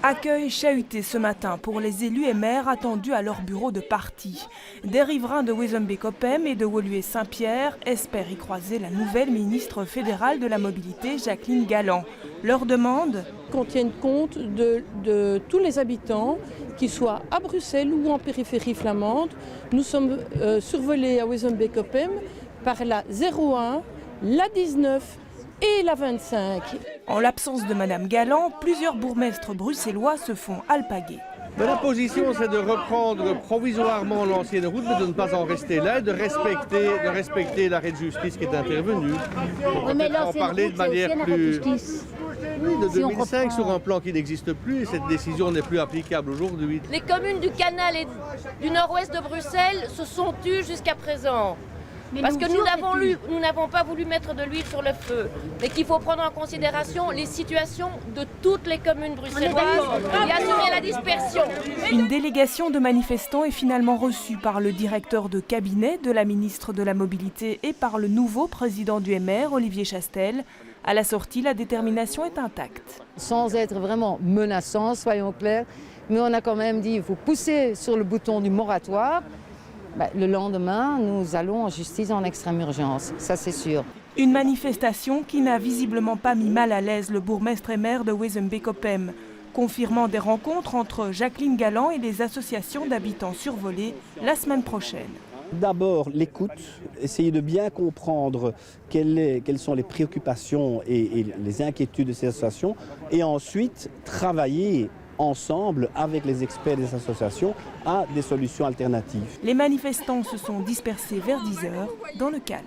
Accueil chahuté ce matin pour les élus et maires attendus à leur bureau de parti. Des riverains de Wezembeek-Ophem et de Woluwe-Saint-Pierre espèrent y croiser la nouvelle ministre fédérale de la mobilité, Jacqueline Galland. Leur demande ? Qu'on tienne compte de tous les habitants, qu'ils soient à Bruxelles ou en périphérie flamande. Nous sommes survolés à Wezembeek-Ophem par la 01, la 19 et la 25. En l'absence de Madame Galland, plusieurs bourgmestres bruxellois se font alpaguer. Mais la position, c'est de reprendre provisoirement l'ancienne route, mais de ne pas en rester là, de respecter l'arrêt de justice qui est intervenu. Pour peut-être en parler de manière plus... Oui, de 2005 sur un plan qui n'existe plus et cette décision n'est plus applicable aujourd'hui. Les communes du Canal et du nord-ouest de Bruxelles se sont tues jusqu'à présent. Parce que nous n'avons pas voulu mettre de l'huile sur le feu. Mais qu'il faut prendre en considération les situations de toutes les communes bruxelloises et assurer la dispersion. Une délégation de manifestants est finalement reçue par le directeur de cabinet de la ministre de la Mobilité et par le nouveau président du MR, Olivier Chastel. À la sortie, la détermination est intacte. Sans être vraiment menaçant, soyons clairs, mais on a quand même dit qu'il faut pousser sur le bouton du moratoire. Le lendemain, nous allons en justice en extrême urgence, ça c'est sûr. Une manifestation qui n'a visiblement pas mis mal à l'aise le bourgmestre et maire de Wezembeek-Ophem, confirmant des rencontres entre Jacqueline Galland et les associations d'habitants survolés la semaine prochaine. D'abord l'écoute, essayer de bien comprendre quelles sont les préoccupations et les inquiétudes de ces associations et ensuite travailler ensemble avec les experts des associations à des solutions alternatives. Les manifestants se sont dispersés vers 10 h dans le calme.